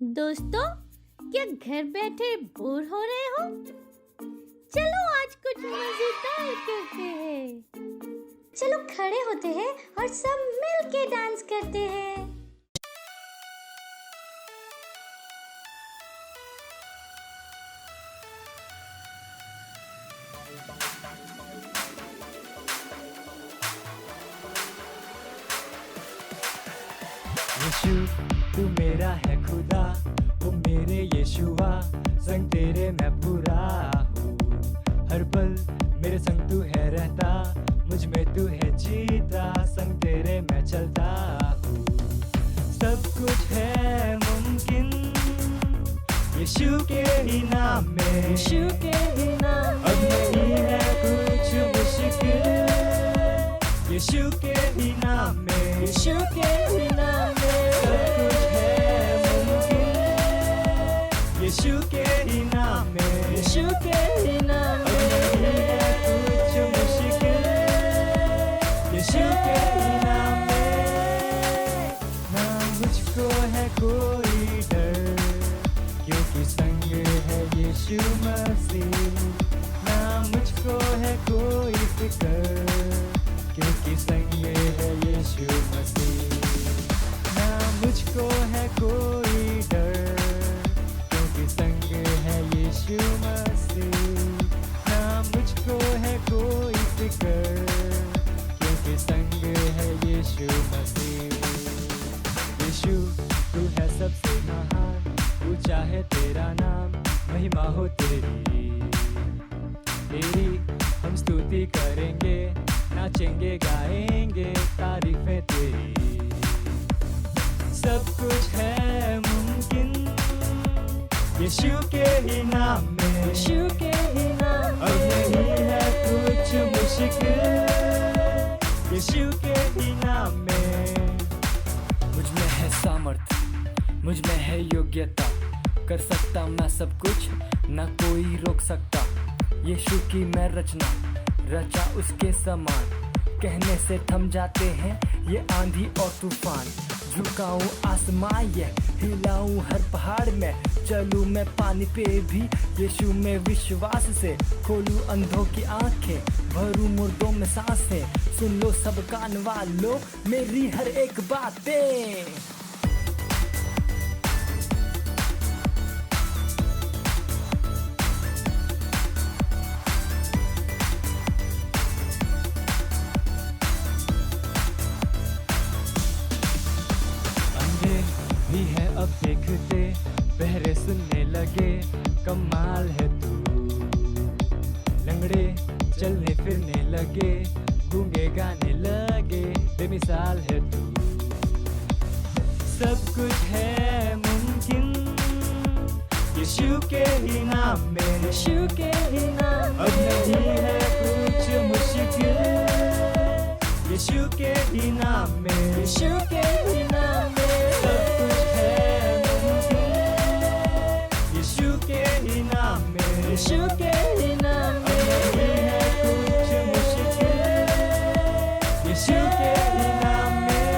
दोस्तों, क्या घर बैठे बोर हो रहे हो? चलो आज कुछ मजेदार करते हैं। चलो खड़े होते हैं और सब मिल के डांस करते हैं। यीशु तू मेरा है खुदा, ओ मेरे यीशुआ, संग तेरे मैं पूरा हूँ। हर पल मेरे संग तू है रहता, मुझ में तू है जीता, संग तेरे मैं चलता हूँ। सब कुछ है मुमकिन यीशु के ही नाम में, यीशु के ही नाम में। अब नहीं है कुछ मुश्किल यीशु के ही नाम में, यीशु के ही नाम में। सब कुछ है मुमकिन यीशु के ही नाम में, यीशु के ही नाम में। अब नहीं है कुछ मुश्किल यीशु के ही नाम में। ना मुझको है कोई डर, क्योंकि संग है यीशु मसीह। ना मुझको है कोई फिक्र, क्योंकि संग है यीशु मसीह। ना मुझको है कोई डर, क्योंकि संग है यीशु मसीह। ना मुझको है कोई फिक्र, क्योंकि संग है यीशु मसीह। यीशु तू है सबसे महान, ऊंचा है तेरा नाम, महिमा हो तेरी। हम स्तुति करेंगे, नाचेंगे गाएंगे तारीफें तेरी। सब कुछ है मुमकिन यीशु के ही नाम में, यीशु के ही नाम में। अब नहीं है कुछ मुश्किल यीशु के ही नाम में। मुझ में है सामर्थ, मुझ में है योग्यता, कर सकता मैं सब कुछ, ना कोई रोक सकता। यीशु की मैं रचना, रचा उसके समान, कहने से थम जाते हैं ये आंधी और तूफान। झुकाऊं आसमां ये हिलाऊं हर पहाड़ में, चलूं मैं पानी पे भी यीशु में विश्वास से। खोलूं अंधों की आंखें, भरूं मुर्दों में सांसें, सुन लो सब कान वालों मेरी हर एक बातें। भी है अब देखते, बहरे सुनने लगे, कमाल है तू। लंगड़े चलने फिरने लगे, गूंगे गाने लगे, बेमिसाल है तू। सब कुछ है मुमकिन यीशु के ही नाम में, यीशु के ही नाम में। अब नहीं है कुछ मुश्किल यीशु के ही नाम में, यीशु के ही नाम में। सब कुछ है मुमकिन यीशु के ही नाम में, यीशु के ही नाम में। अब नहीं है कुछ मुश्किल यीशु के ही नाम में।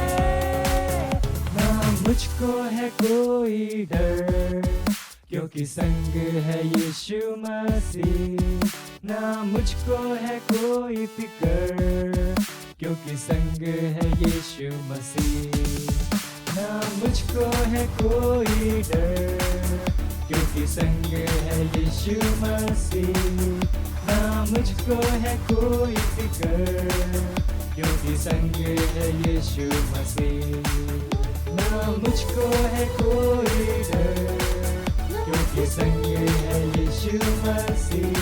ना मुझको है कोई डर, क्योंकि संग है यीशु मसीह। ना मुझको है कोई फिक्र, क्योंकि संग है यीशु मसीह। ना मुझको है कोई डर, क्योंकि संग है यीशु मसीह। ना मुझको है कोई फिक्र, क्योंकि संग है यीशु मसीह। ना मुझको है कोई डर, क्योंकि संग है यीशु मसीह।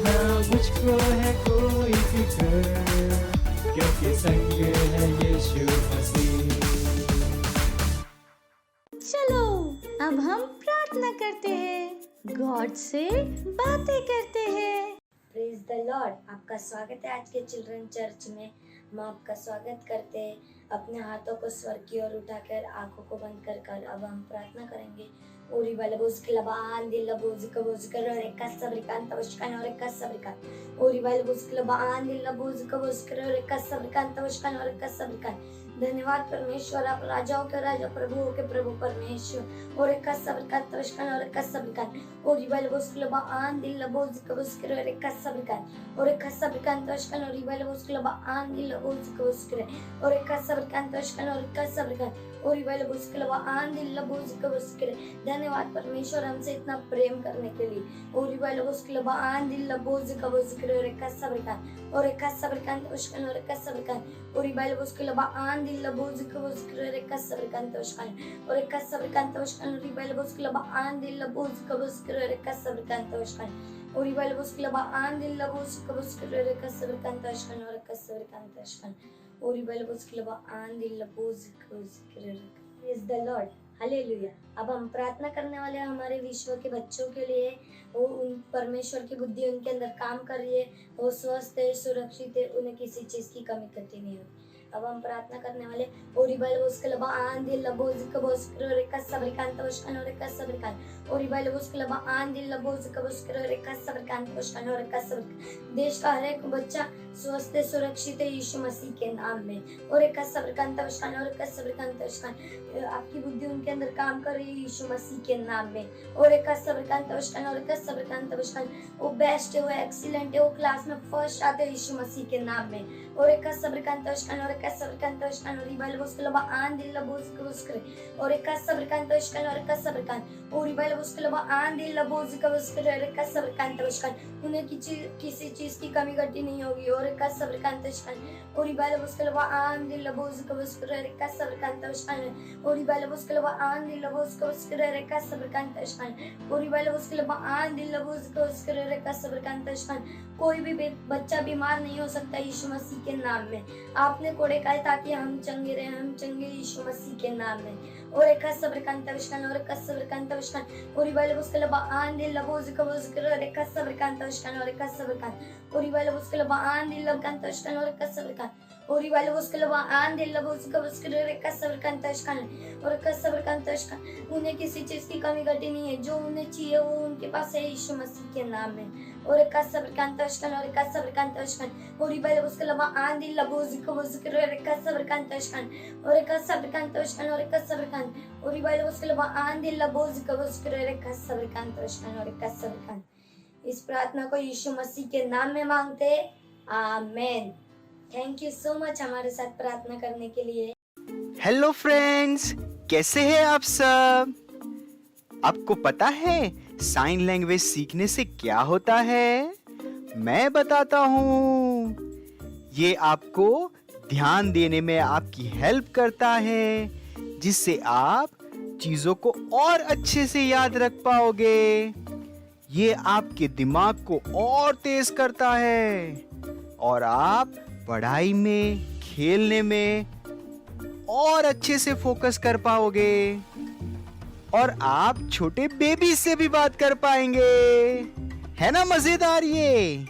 ना मुझको है कोई फिक्र, क्योंकि संग है यीशु मसीह। चलो अब हम प्रार्थना करते हैं, गॉड से बातें करते हैं। Praise the Lord. आपका स्वागत है आज के चिल्ड्रन चर्च में। हम आपका स्वागत करते हैं। अपने हाथों को स्वर की ओर उठाकर आंखों को बंद कर अब हम प्रार्थना करेंगे। ओरी वाला बोझ के लबान दिल बोझ का बोझ कर और एक सब्रिकान तवशकान और एक सब्रिकान। ओरी वाला बोझ के लबान दिल बोझ का बोझ कर और एक सब्रिकान तवशकान और एक सब्रिकान। धन्यवाद परमेश्वर, आप राजाओं के राजा, प्रभुओं के प्रभु परमेश्वर। और एक सब्र का तवशकन और एक सब्र का और रिबल बुस्कलबा आन दिल लबोज कबस्कर और एक सब्र का और एक सब्र का तवशकन और रिबल बुस्कलबा आन दिल लबोज कबस्कर और एक सब्र का तवशकन और एक सब्र का और रिबल बुस्कलबा आन दिल लबोज कबस्कर। धन्यवाद परमेश्वर हमसे इतना प्रेम करने के लिए। और रिबल बुस्कलबा आन दिल लबोज कबस्कर और एक सब्र का और एक सब्र का तवशकन और एक सब्र का और रिबल बुस्कलबा आन दिल लबोज कबस्कर और एक सब्र का तवशकन और एक सब्र का तवशकन और रिबल बुस्कलबा आन दिल लबोज कबस्कर और एक सब्र का तवशकन और रिबल बुस्कलबा आन दिल लबोज कबस्कर और एक सब्र का तवशकन और एक सब्र का तवशकन और रिबल बुस्कलबा आन दिल लबोज कबस्कर। Praise the Lord, hallelujah. अब हम प्रार्थना करने वाले हैं हमारे विश्व के बच्चों के लिए। वो उन परमेश्वर की बुद्धि उनके अंदर काम कर रही है, वो स्वस्थ है, सुरक्षित है, उन्हें किसी चीज की कमी कटी नहीं होगी। अब हम प्रार्थना करने वाले ओरिबल बुस्कलबा आन दिल लबोज कबस्कर और एक सब्र का तवशकन और एक सब्र का ओरिबल बुस्कलबा आन दिल लबोज कबस्कर और एक सब्र का तवशकन और एक सब्र। देश का हर एक बच्चा स्वस्थ है, सुरक्षित है यीशु मसीह के नाम में। और एक सब्र का तवशकन और एक सब्र का तवशकन, आपकी बुद्धि उनके अंदर काम कर रही है यीशु मसीह के नाम में। और एक सब्र का तवशकन और एक सब्र का तवशकन, वो बेस्ट है, वो एक्सीलेंट है, वो क्लास में फर्स्ट आते हैं यीशु मसीह के नाम में। और एक सब्र का तवशकन और एक सब्र का तवशकन और रिबल बुस्कलबा आन दिल लबोज कबस्कर और एक सब्र का तवशकन और एक सब्र का और रिबल बुस्कलबा आन दिल लबोज कबस्कर और एक सब्र का तवशकन, उन्हें किसी चीज की कमी घटी नहीं होगी। और एक सब्र का तवशकन और रिबल बुस्कलबा आन दिल लबोज कबस्कर और एक सब्र का तवशकन और रिबल बुस्कलबा आन दिल लबोज कबस्कर और एक सब्र का तवशकन और रिबल बुस्कलबा आन दिल लबोज कबस्कर और एक सब्र का तवशकन। कोई भी बच्चा बीमार नहीं हो सकता यीशु मसीह के नाम में। आपने कोड़े खाए ताकि हम चंगे रहे, हम चंगे यीशु मसीह के नाम में। और एक सब्र का तवशकन और एक सब्र का तवशकन और रिबल बुस्कलबा आन दिल लबोज कबस्कर और एक सब्र का तवशकन और एक सब्र का और रिबल बुस्कलबा आन दिल लबोज तवशकन और एक सब्र का और रिबल बुस्कलबा आन दिल लबोज कबस्कर और एक सब्र का तवशकन और एक सब्र का तवशकन, उन्हें किसी चीज की कमी घटी नहीं है। जो उन्हें चाहिए वो उनके पास है यीशु मसीह के नाम में। और एक सब्र का तवशकन और एक सब्र का तवशकन और रिबल बुस्कलबा आन दिल लबोज कबस्कर और एक सब्र का तवशकन और एक सब्र का तवशकन और एक सब्र का और रिबल बुस्कलबा आन दिल लबोज कबस्कर और एक सब्र का तवशकन और एक सब्र का। इस प्रार्थना को यीशु मसीह के नाम में मांगते हैं, आमीन। थैंक यू सो मच हमारे साथ प्रार्थना करने के लिए। हेलो फ्रेंड्स, कैसे हैं आप सब? आपको पता है साइन लैंग्वेज सीखने से क्या होता है? मैं बताता हूँ। ये आपको ध्यान देने में आपकी हेल्प करता है, जिससे आप चीजों को और अच्छे से याद रख पाओगे। ये आपके दिमाग को और तेज करता है और आप पढ़ाई में, खेलने में और अच्छे से फोकस कर पाओगे और आप छोटे बेबी से भी बात कर पाएंगे। है ना मजेदार ये?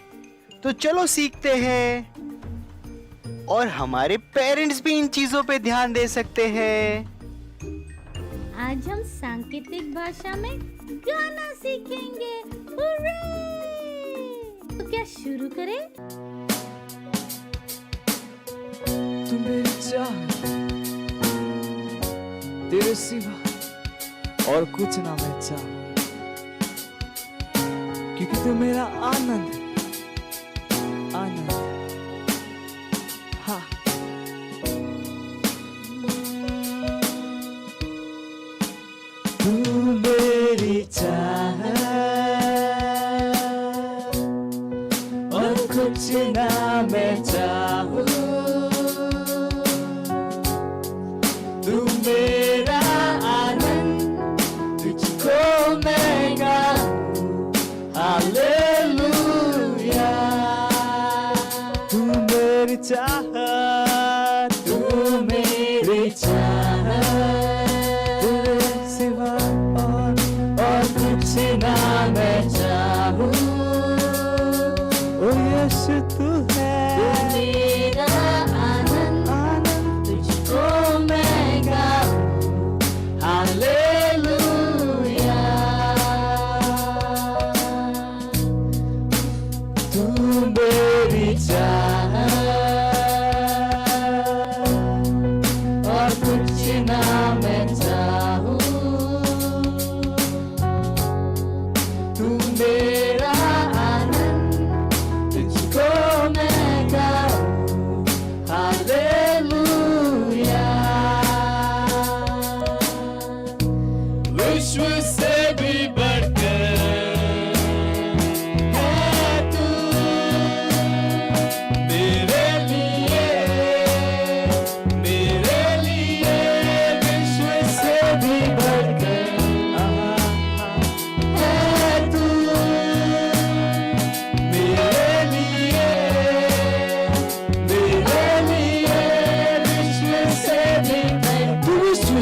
तो चलो सीखते हैं और हमारे पेरेंट्स भी इन चीजों पे ध्यान दे सकते हैं। आज हम सांकेतिक भाषा में गाना सीखेंगे। हुर्रे! तो क्या शुरू करें? तू मेरी जान, तेरे सिवा और कुछ ना मैं चाहूं, क्योंकि तू मेरा आनंद है, आनंद। हाँ, तू मेरी जान और कुछ ना मैं चाहूं, तू मेरा आनंद, तुझको मैं गाऊं, हालेलुया।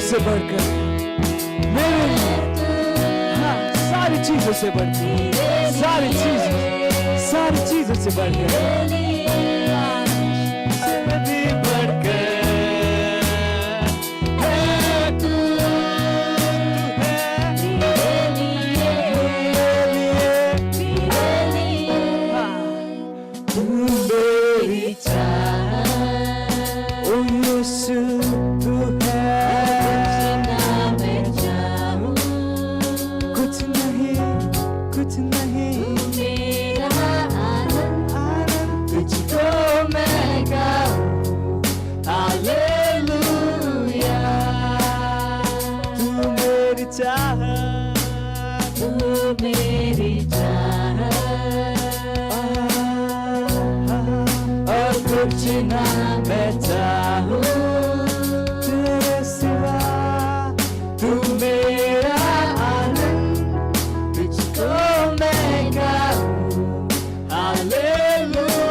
से बढ़कर मेरे लिए, हाँ, सारी चीजों से बढ़कर, सारी चीजों से बढ़कर, हाँ, से भी बढ़कर है तू है मेरे लिए, हाँ, तू मेरी चाह, ओ यीशु तू है, कुछ नहीं आनंद तुझको मैं गाऊं, हालेलुया, तू मेरी चाह, और कुछ ना मैं चाहूं तेरे सिवा, तू मेरा आनंद तुझको मैं गाऊं, हालेलुया,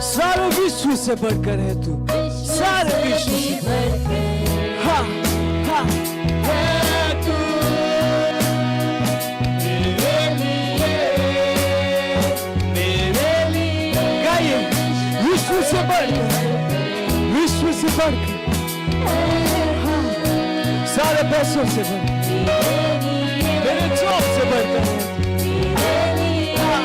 सारे विश्व से बढ़कर है तू, सारे विश्व से बढ़कर, हाँ हाँ है तू मेरे लिए, गाइए, विश्व से बढ़कर, विश्व से बढ़कर, हाँ, सारे पैसों से बढ़कर, मेरे जॉब से बढ़कर, हाँ,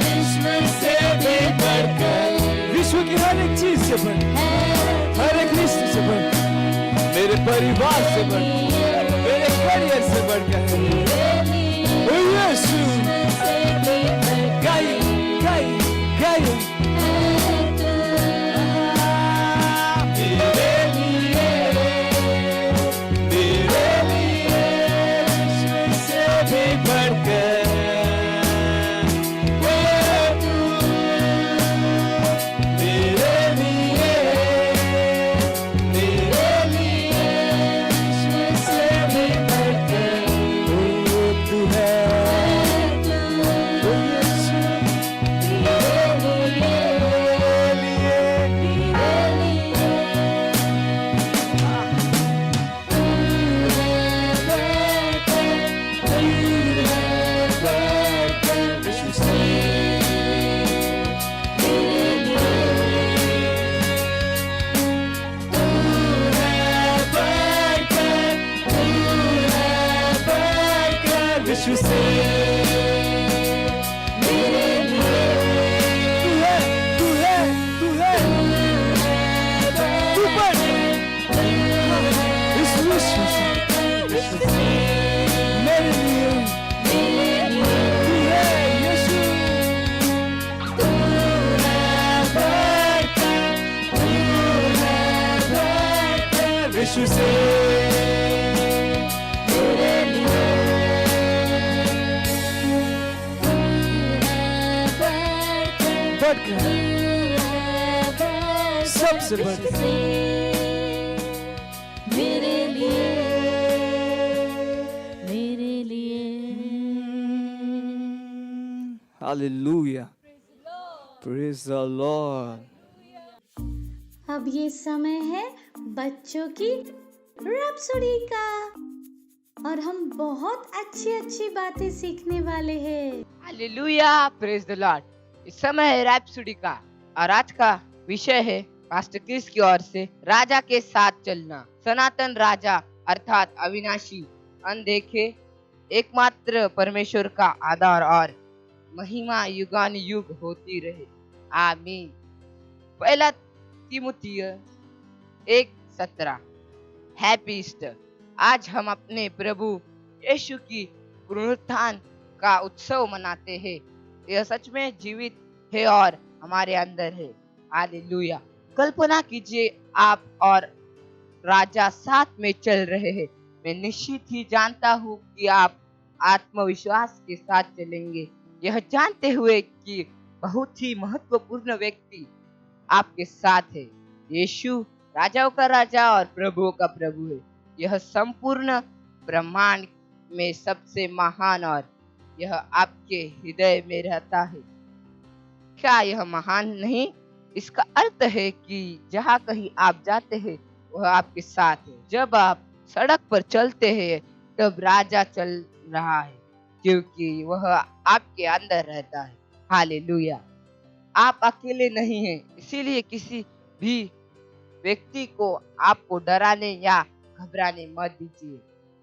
विश्व से भी बढ़कर, विश्व की हर एक चीज से बढ़कर, हर एक रिश्ते से बढ़कर, मेरे परिवार से बढ़कर, मेरे करियर से बढ़कर, ओ यीशु, गाइए गाइए गाइए, विश्व से मेरे लिए, तू है तू बढ़ इस विश्व से मेरे लिए, तू है यीशु, तू है बढ़कर विश्व से सबसे बढ़कर मेरे लिए हालेलुया, प्रेज द लॉर्ड। अब ये समय है बच्चों की रैप्सोडी का, और हम बहुत अच्छी अच्छी बातें सीखने वाले हैं। Hallelujah, praise the Lord. इस समय है रैप्सोडी का, और आज का विषय है पास्टर क्रिस की ओर से राजा के साथ चलना। सनातन राजा अर्थात अविनाशी, अनदेखे, एकमात्र परमेश्वर का आदर और महिमा युगान युग होती रहे, आमीन। पहला तिमुथिय 1:17। Happy Easter. आज हम अपने प्रभु यीशु की पुनरुत्थान का उत्सव मनाते हैं। यह सच में जीवित है और हमारे अंदर है। हालेलुया। कल्पना कीजिए आप और राजा साथ में चल रहे हैं। मैं निश्चित ही जानता हूँ कि आप आत्मविश्वास के साथ चलेंगे, यह जानते हुए कि बहुत ही महत्वपूर्ण व्यक्ति आपके साथ है। यीशु राजाओं का राजा और प्रभुओं का प्रभु है। यह संपूर्ण ब्रह्मांड में सबसे महान, और यह आपके हृदय में रहता है। क्या यह महान नहीं? इसका अर्थ है कि जहाँ कहीं आप जाते हैं वह आपके साथ है। जब आप सड़क पर चलते हैं तब राजा चल रहा है, क्योंकि वह आपके अंदर रहता है। हालेलुया। आप अकेले नहीं हैं, इसीलिए किसी भी व्यक्ति को आपको डराने या घबराने मत दीजिए।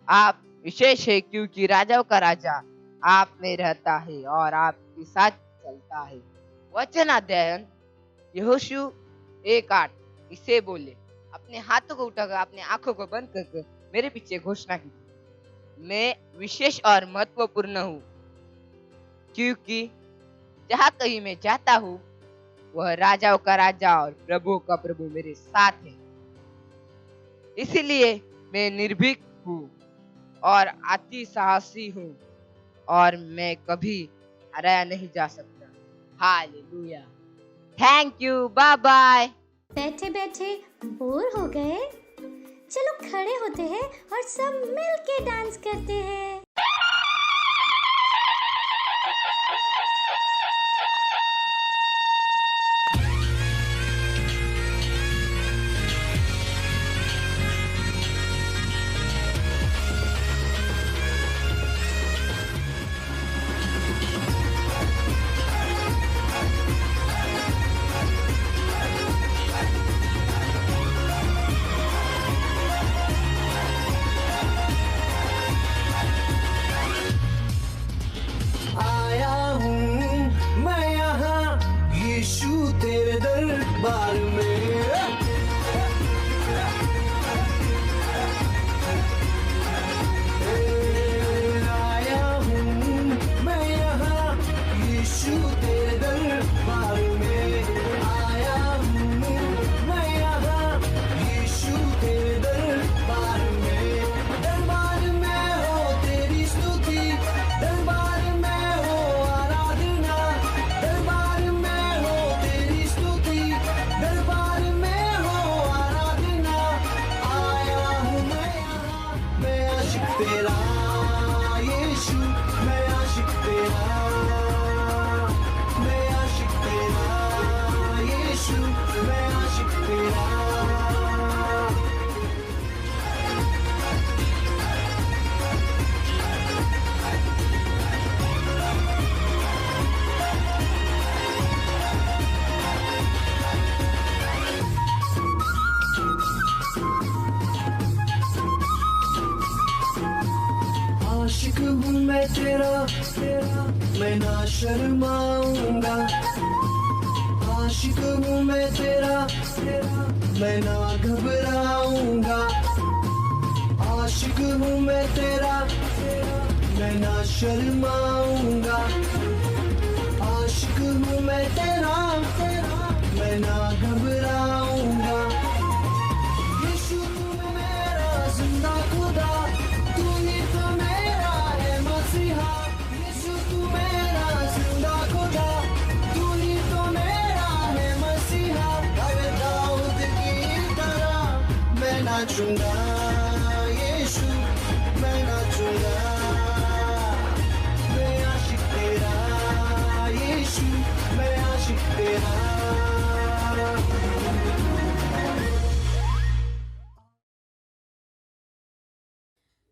आप विशेष है, क्योंकि राजाओं का राजा आप में रहता है और आपके साथ चलता है। वचन अध्ययन यहोशू 1:8। इसे बोले, अपने हाथों को उठाकर अपने आंखों को बंद करके मेरे पीछे घोषणा कीजिए, मैं विशेष और महत्वपूर्ण हूँ, क्योंकि जहाँ कहीं मैं जाता हूँ वह राजाओं का राजा और प्रभुओं का प्रभु मेरे साथ है। इसलिए मैं निर्भीक हूँ और अति साहसी हूँ और मैं कभी हराया नहीं जा सकता। Hallelujah. Thank you, bye bye. बैठे बैठे बोर हो गए? चलो खड़े होते हैं और सब मिल के डांस करते हैं। आया हूँ मैं यहाँ यीशु तेरे दरबार में। आया हूँ मैं यहाँ यीशु तेरे दरबार में। आया हूँ मैं यहाँ यीशु तेरे दरबार में। दरबार में हो तेरी स्तुति, दरबार में हो आराधना, दरबार में हो तेरी स्तुति, दरबार में हो आराधना। आया हूँ मैं यहाँ, मैं आशिक तेरा यीशु, मैं आशिक तेरा, मैं आशिक तेरा यीशु, मैं आशिक तेरा। आशिक हूँ मैं तेरा, मैं ना शर्माऊंगा। आशिक हूँ मैं तेरा, मैं ना घबराऊंगा। आशिक हूँ मैं तेरा, मैं ना शर्माऊंगा। आशिक हूँ मैं तेरा, मैं ना घबराऊंगा। यीशु तू मेरा जिंदा खुदा, तू ही तो मेरा है मसीहा। यीशु तू मेरा जिंदा खुदा, तू ही तो मेरा है मसीहा। अरे दाऊद की तरह मैं नाचूंगा यीशु, मैं नाचूंगा। मैं आशिक तेरा यीशु, मैं आशिक तेरा।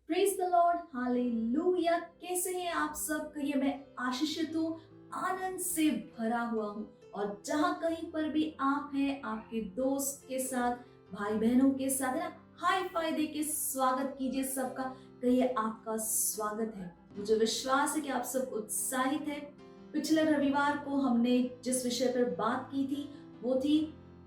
Praise the Lord, hallelujah. कैसे हैं आप सब? कहिए मैं आशीषित हूँ, आनंद से भरा हुआ हूँ। और जहाँ कहीं पर भी आप हैं, आपके दोस्त के साथ, भाई बहनों के साथ, है ना, हाई फाई दे के स्वागत कीजिए सबका। कहिए आपका स्वागत है। मुझे विश्वास है कि आप सब उत्साहित हैं। पिछले रविवार को हमने जिस विषय पर बात की थी वो थी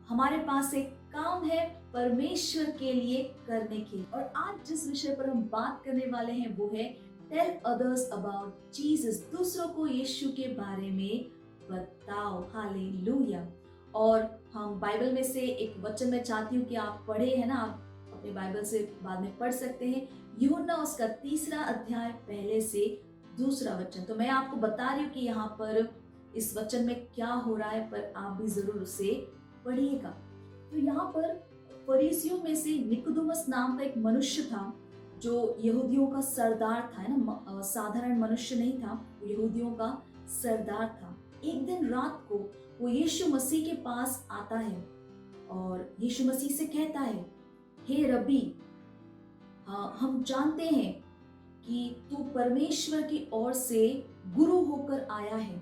हमारे पास एक काम है परमेश्वर के लिए करने की। और आज जिस विषय पर हम बात करने वाले हैं वो है टेल अदर्स अबाउट जीसस, दूसरों को यीशु के बारे में बताओ। हालेलुया। और हम बाइबल में से एक वचन मैं चाहती हूँ कि आप पढ़े, है ना, आप अपने बाइबल से बाद में पढ़ सकते हैं। यूहन्ना उसका 3 अध्याय पहले से 2 वचन। तो मैं आपको बता रही हूँ कि यहाँ पर इस वचन में क्या हो रहा है, पर आप भी जरूर उसे पढ़िएगा। तो यहाँ पर फरीसियों में से निकोदेमुस नाम का एक मनुष्य था जो यहूदियों का सरदार था, है ना, साधारण मनुष्य नहीं था, वो यहूदियों का सरदार था। एक दिन रात को वो यीशु मसीह के पास आता है और यीशु मसीह से कहता है, हे रबी, हम जानते हैं कि तू परमेश्वर की ओर से गुरु होकर आया है,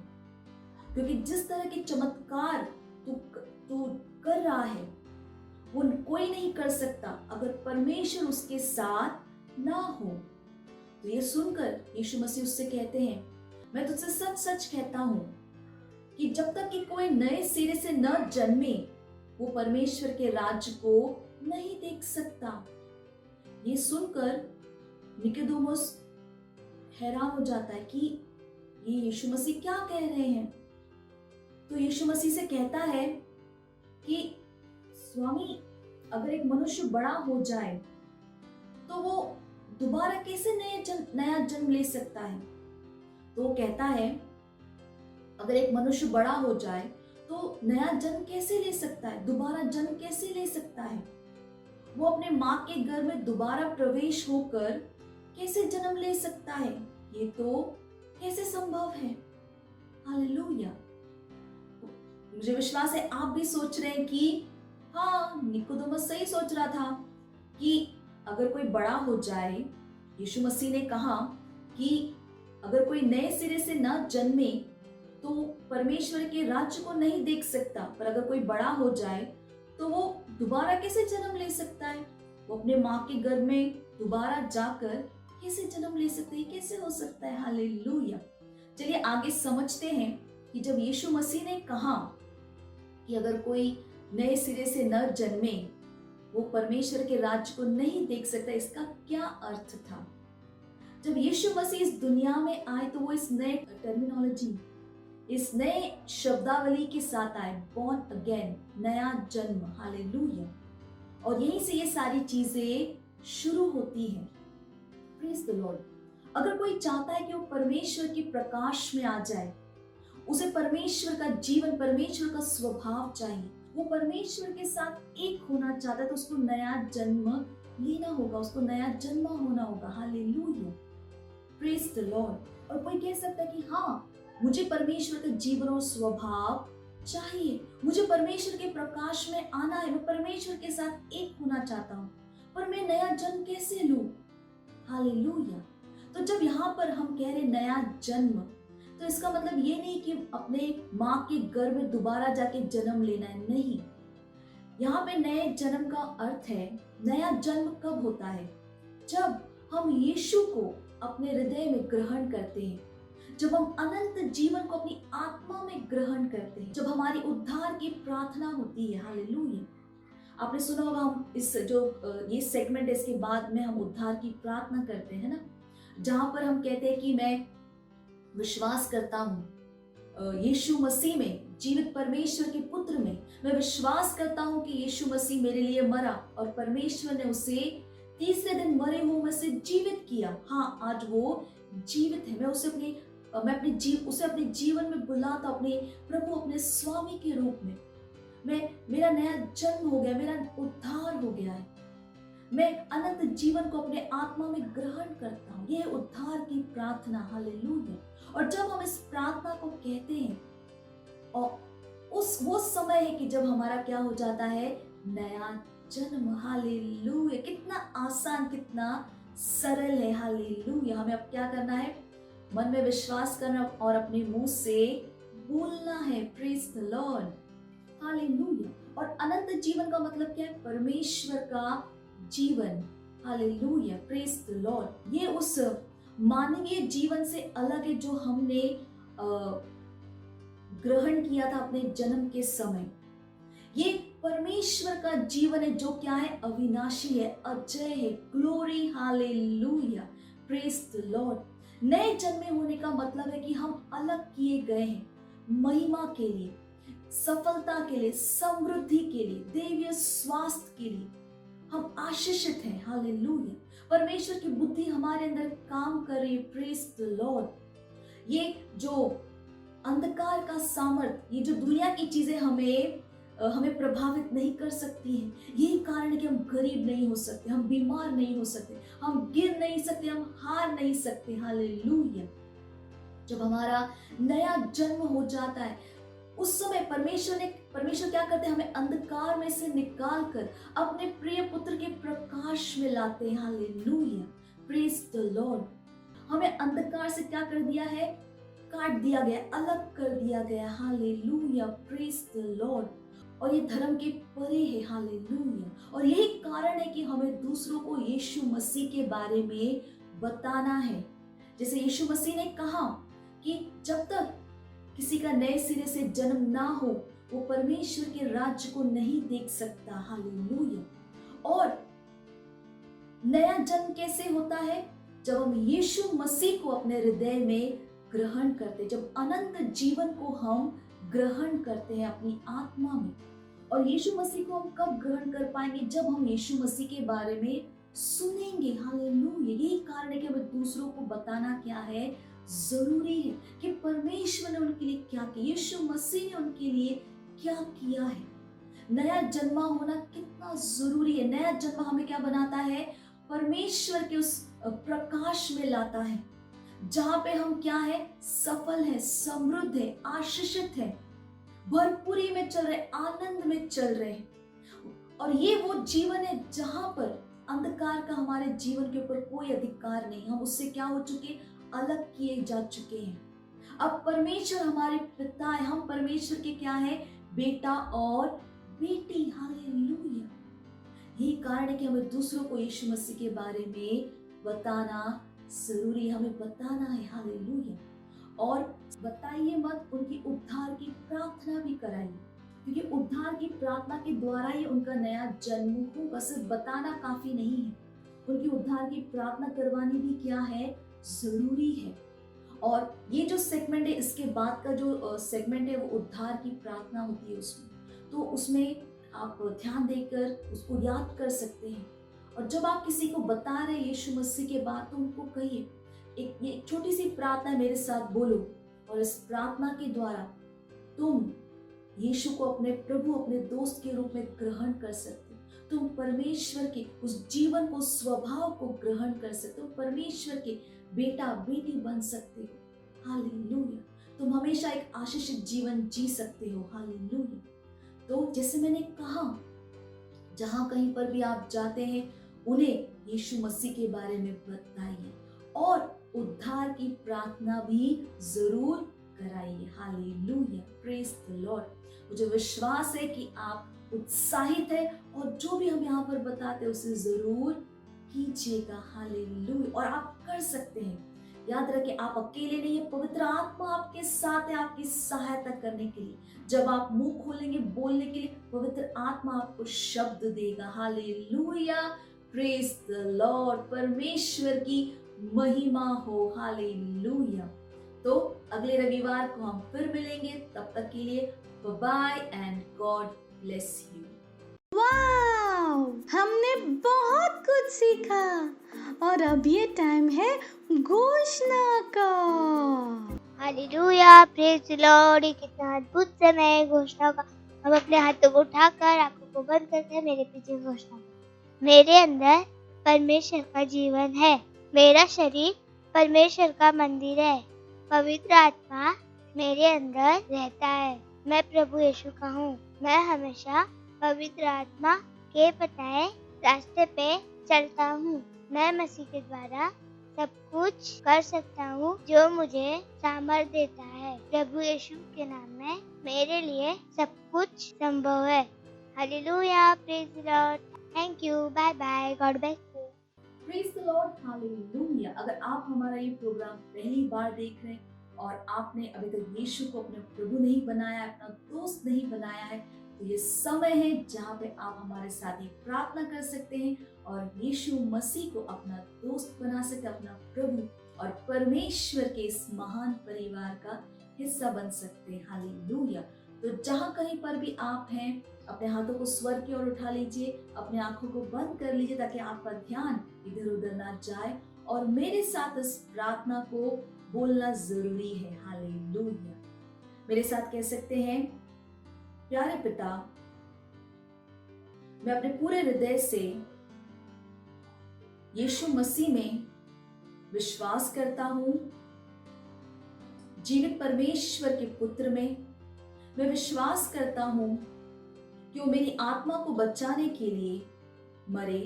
क्योंकि जिस तरह के चमत्कार तू कर रहा है वो कोई नहीं कर सकता अगर परमेश्वर उसके साथ ना हो। तो ये सुनकर यीशु मसीह उससे कहते हैं, मैं तुझसे सच सच कहता हूं कि जब तक कि कोई नए सिरे से न जन्मे वो परमेश्वर के राज्य को नहीं देख सकता। ये सुनकर निकोदेमुस हैरान हो जाता है कि ये यीशु मसीह क्या कह रहे हैं। तो यीशु मसीह से कहता है कि स्वामी, अगर एक मनुष्य बड़ा हो जाए तो वो दोबारा कैसे नया जन्म ले सकता है। तो वो कहता है, अगर एक मनुष्य बड़ा हो जाए तो नया जन्म कैसे ले सकता है, दोबारा जन्म कैसे ले सकता है। वो अपने माँ के घर में दोबारा प्रवेश होकर कैसे जन्म ले सकता है, ये तो कैसे संभव है। हालेलुया। मुझे विश्वास है आप भी सोच रहे हैं कि हाँ, निकोदेमुस सही सोच रहा था कि अगर कोई बड़ा हो जाए, यीशु मसीह ने कहा कि अगर कोई नए सिरे से न जन्मे तो परमेश्वर के राज्य को नहीं देख सकता, पर अगर कोई बड़ा हो जाए तो वो दोबारा कैसे जन्म ले सकता है। वो अपने माँ के गर्भ में दोबारा जाकर कैसे जन्म ले सकता है, कैसे हो सकता है। हालेलुया। चलिए आगे समझते हैं कि जब यीशु मसीह ने कहा कि अगर कोई नए सिरे से न जन्मे वो परमेश्वर के राज्य को नहीं देख सकता, इसका क्या अर्थ था। जब यीशु मसीह इस दुनिया में आए तो वो इस नए टर्मिनोलॉजी, इस नए शब्दावली के साथ आए, बॉर्न अगेन, नया जन्म। हालेलुया। और यहीं से ये सारी चीजें शुरू होती हैं। Praise the Lord. अगर कोई चाहता है कि वो परमेश्वर के प्रकाश में आ जाए, उसे परमेश्वर का जीवन, परमेश्वर का स्वभाव चाहिए, वो परमेश्वर के साथ एक होना चाहता है, तो उसको नया जन्म लेना होगा, उसको नया जन्म होना होगा। हालेलुया। Praise the Lord. और कोई कह सकता है कि हाँ, मुझे परमेश्वर का जीवन और स्वभाव चाहिए, मुझे परमेश्वर के प्रकाश में आना है, मैं परमेश्वर के साथ एक होना चाहता हूँ, पर मैं नया जन्म कैसे लूं। हालेलुया। तो जब यहाँ पर हम कह रहे नया जन्म, तो इसका मतलब ये नहीं कि अपने माँ के गर्भ में दोबारा जाके जन्म लेना है, नहीं। यहाँ पे नए जन्म का अर्थ है, नया जन्म कब होता है, जब हम यीशु को अपने हृदय में ग्रहण करते हैं, जब हम अनंत जीवन को अपनी आत्मा में ग्रहण करते हैं, जब हमारी उद्धार की प्रार्थना होती है। हालेलुया। आपने सुना होगा, हम इस जो ये सेगमेंट, इसके बाद में हम उद्धार की प्रार्थना करते हैं ना, जहां पर हम कहते हैं कि मैं विश्वास करता हूँ यीशु मसीह में, जीवित परमेश्वर के पुत्र में। मैं विश्वास करता हूँ कि यीशु मसीह मेरे लिए मरा और परमेश्वर ने उसे तीसरे दिन मरे हुए में से जीवित किया। हाँ, आज वो जीवित है। मैं उसे अपने जीवन में बुलाता, अपने प्रभु, अपने स्वामी के रूप में। मेरा नया जन्म हो गया, मेरा उद्धार हो गया है। मैं अनंत जीवन को अपने आत्मा में ग्रहण करता हूँ। यह उद्धार की प्रार्थना। हालेलुया। और जब हम इस प्रार्थना को कहते हैं, और वो समय है कि जब हमारा क्या हो जाता है, नया जन्म। हालेलुया। कितना आसान, कितना सरल है। हालेलुया। हमें अब क्या करना है, मन में विश्वास करना और अपने मुंह से बोलना है। Praise the Lord. हालेलुया। और अनंत जीवन का मतलब क्या है, परमेश्वर का जीवन। हालेलुया। Praise the Lord. ये उस मानवीय जीवन से अलग है जो हमने ग्रहण किया था अपने जन्म के समय। ये परमेश्वर का जीवन है जो क्या है, अविनाशी है, अजय है। Glory. Hallelujah. Praise the Lord. नए जन्मे होने का मतलब है कि हम अलग किए गए हैं, महिमा के लिए, सफलता के लिए, समृद्धि के लिए, दैवीय स्वास्थ्य के लिए हम आशीषित हैं। हालेलुया। परमेश्वर की बुद्धि हमारे अंदर काम कर रही है। Praise the Lord. ये जो अंधकार का सामर्थ, ये जो दुनिया की चीजें हमें प्रभावित नहीं कर सकती हैं। यही कारण है कि हम गरीब नहीं हो सकते, हम बीमार नहीं हो सकते, हम गिर नहीं सकते, हम हार नहीं सकते। हालेलुया। जब हमारा नया जन्म हो जाता है, उस समय परमेश्वर ने परमेश्वर क्या करते हैं, हमें अंधकार में से निकाल कर अपने प्रिय पुत्र के प्रकाश में लाते हैं। Hallelujah, praise the Lord. हमें अंधकार से क्या कर दिया है, काट दिया गया, अलग कर दिया गया। Hallelujah, praise the Lord. और ये धर्म के परे है। हालेलुया। और यही कारण है कि हमें दूसरों को यीशु मसीह के बारे में बताना है। जैसे यीशु मसीह ने कहा कि जब तक किसी का नए सिरे से जन्म ना हो वो परमेश्वर के राज्य को नहीं देख सकता। हालेलुया। और नया जन्म कैसे होता है, जब हम यीशु मसीह को अपने हृदय में ग्रहण करते, जब अनंत जीवन को हम ग्रहण करते हैं अपनी आत्मा में। और यीशु मसीह को हम कब ग्रहण कर पाएंगे, जब हम यीशु मसीह के बारे में सुनेंगे। हालेलुया। यही कारण है कि हमें दूसरों को बताना क्या है, जरूरी है कि परमेश्वर ने उनके लिए क्या किया, यीशु मसीह ने उनके लिए क्या किया है। नया जन्मा होना कितना जरूरी है। नया जन्म हमें क्या बनाता है, परमेश्वर के उस प्रकाश में लाता है जहां पे हम क्या है, सफल है, समृद्ध है, आशीषित है, भरपूरी में चल रहे, आनंद में चल रहे। और ये वो जीवन है जहां पर अंधकार का हमारे जीवन के ऊपर कोई अधिकार नहीं। हम उससे क्या हो चुके, अलग किए जा चुके हैं। अब परमेश्वर हमारे पिता है, हम परमेश्वर के क्या है, बेटा और बेटी। हालेलुया। यही कारण है कि हमें दूसरों को यीशु मसीह के बारे में बताना जरूरी है, हमें बताना है। हालेलुया। और बताइए मत, उनकी उद्धार की प्रार्थना भी कराइए, क्योंकि उद्धार की प्रार्थना के द्वारा ही उनका नया जन्म होगा। सिर्फ बताना काफी नहीं है, उनकी उद्धार की प्रार्थना करवानी भी क्या है, जरूरी है। और ये जो सेगमेंट है, इसके बाद का जो सेगमेंट है वो उद्धार की प्रार्थना होती है उसमें। तो उसमें आप ध्यान देकर उसको याद कर सकते हैं। और जब आप किसी को बता रहे यीशु मसीह के बात, तो उनको कहिए, एक छोटी सी प्रार्थना मेरे साथ बोलो। और इस प्रार्थना के द्वारा तुम यीशु को अपने प्रभु, अपने दोस्त के रूप में ग्रहण कर सकते हो। तुम परमेश्वर के उस जीवन को, स्वभाव को ग्रहण कर सकते हो, परमेश्वर के बेटा बेटी बन सकते हो। हालेलुया। तुम हमेशा एक आशीषित जीवन जी सकते हो। हालेलुया। तो जैसे मैंने कहा, जहां कहीं पर भी आप जाते हैं उन्हें यीशु मसीह के बारे में बताइए और उद्धार की प्रार्थना भी जरूर कराइए। Hallelujah, praise the Lord. मुझे विश्वास है कि आप उत्साहित है और जो भी हम यहाँ पर बताते हैं उसे जरूर कीजिएगा। हालेलुया। और आप कर सकते हैं। याद रखें, आप अकेले नहीं है, पवित्र आत्मा आपके साथ है आपकी सहायता करने के लिए। जब आप मुंह खोलेंगे बोलने के लिए, पवित्र आत्मा आपको शब्द देगा। Hallelujah, praise the Lord. परमेश्वर की महिमा हो। हालेलुया। तो अगले रविवार को हम फिर मिलेंगे। तब तक के लिए bye and God bless you. Wow, हमने बहुत कुछ सीखा और अब ये टाइम है घोषणा का। Hallelujah, praise the Lord. ये कितना अद्भुत समय है घोषणा का। हम अपने हाथों को उठाकर, आंखों को बंद करके मेरे पीछे घोषणा करें। मेरे अंदर परमेश्वर का जीवन है। मेरा शरीर परमेश्वर का मंदिर है। पवित्र आत्मा मेरे अंदर रहता है। मैं प्रभु यीशु का हूँ। मैं हमेशा पवित्र आत्मा के बताए रास्ते पे चलता हूँ। मैं मसीह के द्वारा सब कुछ कर सकता हूँ जो मुझे सामर्थ देता है। प्रभु यीशु के नाम में मेरे लिए सब कुछ संभव है। Hallelujah, praise the Lord. Thank you, bye bye, God bless you. Praise the Lord. Hallelujah. अगर आप हमारा ये प्रोग्राम पहली बार देख रहे हैं और आपने अभी तक यीशु को अपना प्रभु नहीं बनाया, अपना दोस्त नहीं बनाया है, तो ये समय है जहाँ पे आप हमारे साथ ही प्रार्थना कर सकते हैं और यीशु मसीह को अपना दोस्त बना सकते, अपना प्रभु और परमेश्वर के इस महान परिवार का हिस्सा बन सकते हैं। हालेलुया। तो जहाँ कहीं पर भी आप हैं, अपने हाथों को स्वर की ओर उठा लीजिए, अपने आंखों को बंद कर लीजिए ताकि आपका ध्यान इधर उधर ना जाए और मेरे साथ इस प्रार्थना को बोलना जरूरी है। हालेलुया। मेरे साथ कह सकते हैं, प्यारे पिता, मैं अपने पूरे हृदय से यीशु मसीह में विश्वास करता हूं, जीवित परमेश्वर के पुत्र में। मैं विश्वास करता हूँ कि वो मेरी आत्मा को बचाने के लिए मरे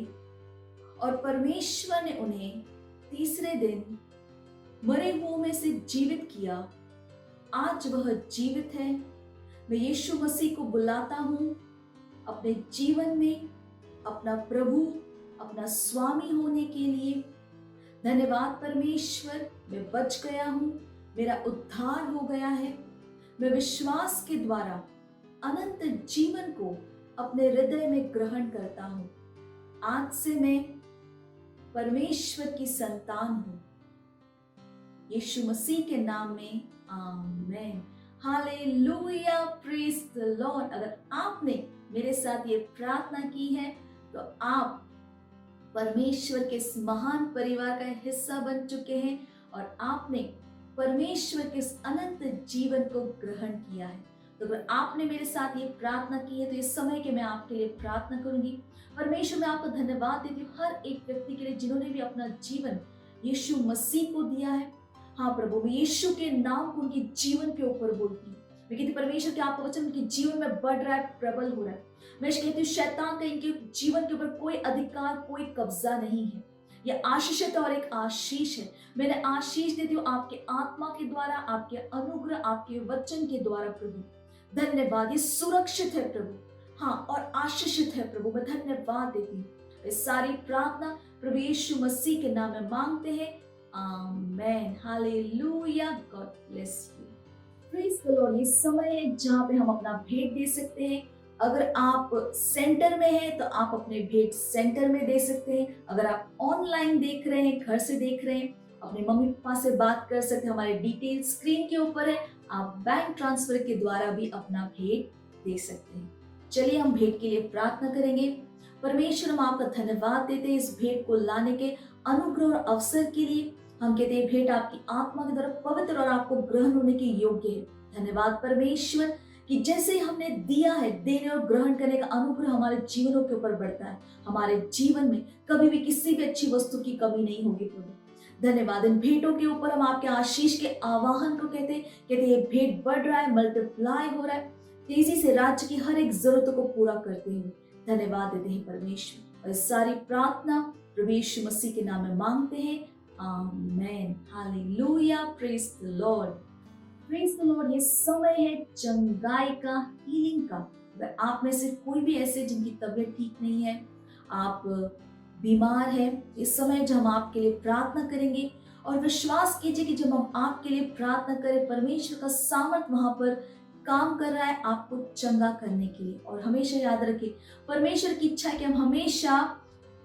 और परमेश्वर ने उन्हें तीसरे दिन मरे हुओं में से जीवित किया। आज वह जीवित है। मैं यीशु मसीह को बुलाता हूँ अपने जीवन में अपना प्रभु, अपना स्वामी होने के लिए। धन्यवाद परमेश्वर, मैं बच गया हूँ, मेरा उद्धार हो गया है। मैं विश्वास के द्वारा अनंत जीवन को अपने हृदय में ग्रहण करता हूँ। आज से मैं परमेश्वर की संतान हूँ। यीशु मसीह के नाम में आमीन। Hallelujah, praise the Lord. अगर आपने मेरे साथ ये प्रार्थना की है तो आप परमेश्वर के इस महान परिवार का हिस्सा बन चुके हैं और आपने परमेश्वर के इस अनंत जीवन को ग्रहण किया है। तो अगर आपने मेरे साथ ये प्रार्थना की है तो इस समय के मैं आपके लिए प्रार्थना करूंगी। परमेश्वर, मैं आपको धन्यवाद देती हूँ हर एक व्यक्ति के लिए जिन्होंने भी अपना जीवन यीशु मसीह को दिया है। हाँ प्रभु, मैं यीशु के नाम को उनके जीवन के ऊपर बोलती हूँ। मैं कहती परमेश्वर के आपका वचन उनके जीवन में बढ़ रहा है, प्रबल हो रहा है। मैं कहती हूँ शैतान का इनके जीवन के ऊपर कोई अधिकार, कोई कब्जा नहीं है। यह आशीषित और एक आशीष है। मैंने आशीष देती हूँ आपके आत्मा के द्वारा, आपके अनुग्रह, आपके वचन के द्वारा। प्रभु धन्यवाद, ये सुरक्षित है प्रभु, हाँ, और आशीषित है प्रभु। मैं धन्यवाद देती हूँ। इस सारी प्रार्थना प्रभु यीशु मसीह के नाम में मांगते हैं, amen. Hallelujah, God bless you. Praise the Lord. ये समय है जहाँ पे हम अपना भेंट दे सकते हैं। अगर आप सेंटर में हैं तो आप अपने भेंट सेंटर में दे सकते हैं। अगर आप ऑनलाइन देख रहे हैं, घर से देख रहे हैं, अपने मम्मी पापा से बात कर सकते हैं। हमारे डिटेल स्क्रीन के ऊपर है। आप बैंक ट्रांसफर के द्वारा भी अपना भेंट दे सकते हैं। चलिए हम भेंट के लिए प्रार्थना करेंगे। परमेश्वर, हम आपका धन्यवाद देते हैं इस भेंट को लाने के अनुग्रह और अवसर के लिए। हम कहते हैं भेंट आपकी आत्मा के द्वारा पवित्र और आपको ग्रहण होने के योग्य है। धन्यवाद परमेश्वर कि जैसे हमने दिया है, देने और ग्रहण करने का अनुग्रह हमारे जीवनों के ऊपर बढ़ता है। हमारे जीवन में कभी भी किसी भी अच्छी वस्तु की कमी नहीं होगी प्रभु। धन्यवाद। इन भेंटों के ऊपर हम आपके आशीष के आवाहन को कहते ये भेंट बढ़ रहा है, मल्टीप्लाई हो रहा है, तेजी से राज्य की हर एक जरूरतों को पूरा करते हुए धन्यवाद देते हैं परमेश्वर। और इस सारी प्रार्थना प्रभु यीशु मसीह के नाम में मांगते हैं, amen. Hallelujah, praise the Lord, praise the Lord. ये समय है चंगाई का, हीलिंग का। अगर आप में से कोई भी ऐसे जिनकी तबीयत ठीक नहीं है, आप बीमार हैं, इस समय जब हम आपके लिए प्रार्थना करेंगे और विश्वास कीजिए कि जब हम आपके लिए प्रार्थना करें, परमेश्वर का सामर्थ्य वहां पर काम कर रहा है आपको चंगा करने के लिए। और हमेशा याद रखिए, परमेश्वर की इच्छा है कि हम हमेशा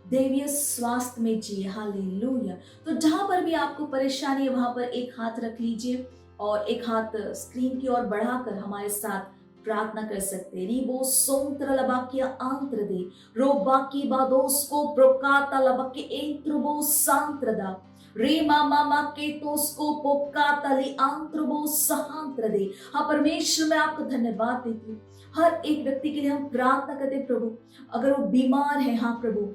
दैवीय स्वास्थ्य में जिए। हालेलुया। तो जहां पर भी आपको परेशानी है वहां पर एक हाथ रख लीजिए और एक हाथ स्क्रीन की ओर बढ़ाकर हमारे साथ प्रार्थना कर सकते हैं। रिबो सोंत्र लबाकिया आंत्र दे रो बाकी बादोस को प्रोकाता लबाके एंत्रबो सांत्रदा रे मामा के तोस्को पोकातली आंत्रबो सहांत्र दे। हाँ परमेश्वर, मैं आपको धन्यवाद देती हूँ। हर एक व्यक्ति के लिए हम प्रार्थना करते हैं प्रभु, अगर वो बीमार है, हाँ प्रभु,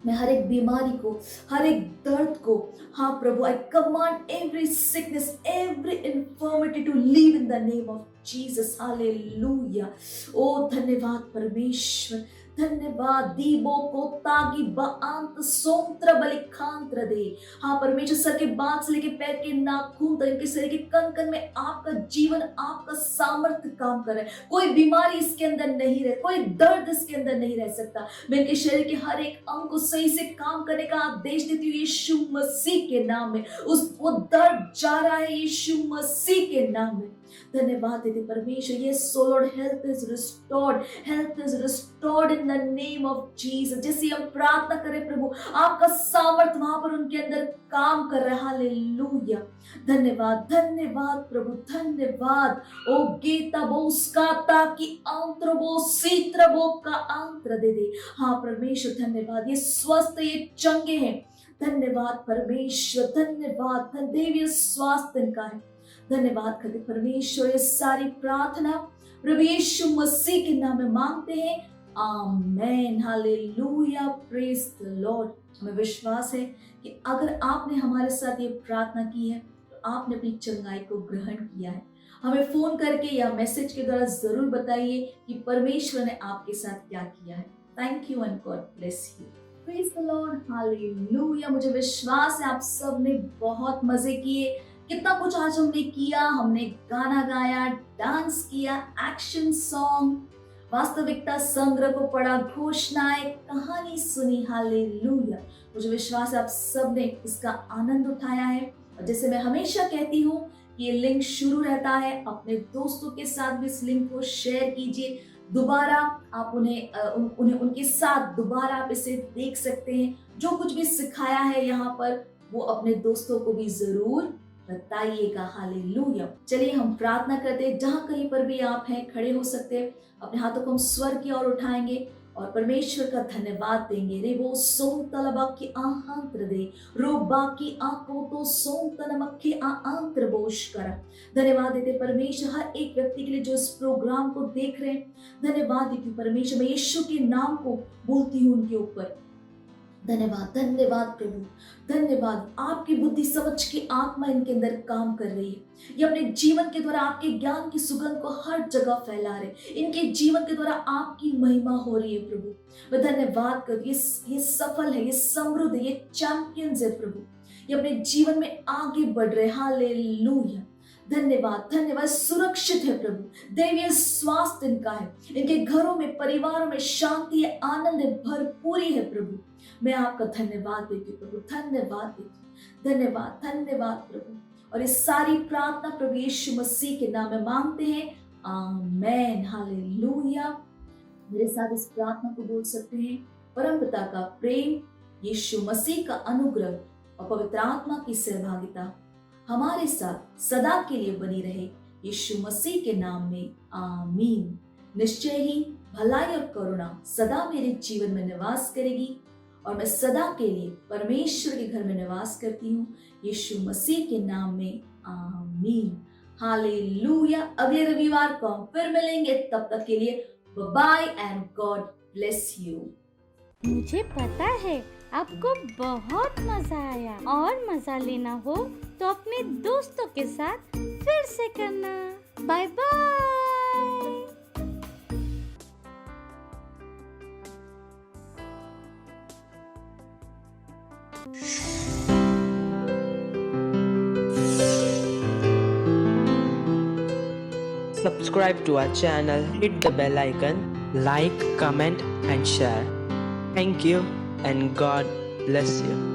मैं हर एक बीमारी को, हर एक दर्द को, हाँ प्रभु, I command every sickness, every infirmity to leave in the name of Jesus. Hallelujah. ओ धन्यवाद परमेश्वर, धन्यवाद। दीबो को तागी बांत सोंत्र बलिखांत्र दे। हाँ परमेश्वर, सर के बाल से लेके पैर के नाखून तक, इनके शरीर के कण कण में आपका जीवन, आपका सामर्थ्य काम कर रहा है। कोई बीमारी इसके अंदर नहीं रहे, कोई दर्द इसके अंदर नहीं रह सकता। मैं इनके शरीर के हर एक अंग को सही से काम करने का आदेश देती हूँ यीशु मसीह के नाम में। वो दर्द जा रहा है यीशु मसीह के नाम में। धन्यवाद देते परमेश्वर। ये so Lord, health is restored, health is restored in the name of Jesus. जैसे हम प्रार्थना करें प्रभु, आपका सामर्थ्य वहां पर उनके अंदर काम कर रहा है। हालेलुया। धन्यवाद, धन्यवाद प्रभु, धन्यवाद। ओ गीता बो स्काता की आंत्रबो सीत्रबो का आंत्र दे दे। हाँ परमेश्वर धन्यवाद, ये स्वस्थ, ये चंगे हैं। धन्यवाद परमेश्वर, धन्यवाद। दैवीय स्वास्थ्य इनका है। धन्यवाद करते परमेश्वर। ये सारी प्रार्थना प्रभु यीशु मसीह के नाम में मांगते हैं, amen. Hallelujah, praise the Lord. हमें विश्वास है कि अगर आपने हमारे साथ ये प्रार्थना की है तो आपने अपनी चंगाई को ग्रहण किया है। हमें फोन करके या मैसेज के द्वारा जरूर बताइए कि परमेश्वर ने आपके साथ क्या किया है। Thank you and God bless you. Praise the Lord, hallelujah. मुझे विश्वास है आप सब ने बहुत मजे किए। कितना कुछ आज हमने किया, हमने गाना गाया, डांस किया, एक्शन सॉन्ग, वास्तविकता संग्रह को पढ़ा, घोषणाएं, कहानी सुनी। हालेलुया। मुझे विश्वास है आप सब ने इसका आनंद उठाया है। और जैसे मैं हमेशा कहती हूँ, ये लिंक शुरू रहता है, अपने दोस्तों के साथ भी इस लिंक को शेयर कीजिए। दोबारा आप उन्हें उनके साथ दोबारा आप इसे देख सकते हैं। जो कुछ भी सिखाया है यहाँ पर वो अपने दोस्तों को भी जरूर बताइएगा। हालेलुया। चलिए हम प्रार्थना करते हैं। जहाँ कहीं पर भी आप हैं खड़े हो सकते हैं, अपने हाथों को हम स्वर की ओर उठाएंगे और परमेश्वर का धन्यवाद देंगे। रे वो सोम तलबा की आहांत्र दे रो बाकी आको तो सोम तलमक्के आंत्र बोश कर। धन्यवाद देते परमेश्वर हर एक व्यक्ति के लिए जो इस प्रोग्राम को देख रहे हैं। धन्यवाद देती हूँ परमेश्वर, मैं यीशु के नाम को बोलती हूँ उनके ऊपर। धन्यवाद, धन्यवाद प्रभु, धन्यवाद। आपकी बुद्धि समझ की आत्मा इनके अंदर काम कर रही है। ये अपने जीवन के द्वारा आपके ज्ञान की सुगंध को हर जगह फैला रहे। इनके जीवन के द्वारा आपकी महिमा हो रही है प्रभु। मैं धन्यवाद कर, ये सफल है, ये समृद्ध है, ये चैंपियंस है प्रभु। ये अपने जीवन में आगे बढ़ रहे। हालेलुया। धन्यवाद, धन्यवाद। सुरक्षित है प्रभु, दैवीय स्वास्थ्य इनका है, इनके घरों में, परिवारों में शांति है, आनंद है, भरपूरी है प्रभु। मैं आपका धन्यवाद देती हूँ प्रभु, धन्यवाद देती हूँ, धन्यवाद, धन्यवाद प्रभु। और इस सारी प्रार्थना प्रभु यीशु मसीह के नाम में मांगते हैं, आमेन। हालेलुया। मेरे साथ इस प्रार्थना को बोल सकते हैं। परम पिता का प्रेम, यीशु मसीह का अनुग्रह और पवित्र आत्मा की सहभागिता हमारे साथ सदा के लिए बनी रहे, यीशु मसीह के नाम में, आमीन। निश्चय ही भलाई और करुणा सदा मेरे जीवन में निवास करेगी और मैं सदा के लिए परमेश्वर के घर में निवास करती हूँ, यीशु मसीह के नाम में, आमीन। हालेलुया। अगले रविवार को हम फिर मिलेंगे, तब तक के लिए bye and God bless you. मुझे पता है आपको बहुत मजा आया और मजा लेना हो तो अपने दोस्तों के साथ फिर से करना। Bye bye. Subscribe to our channel, hit the bell icon, like, comment and share. Thank you and God bless you.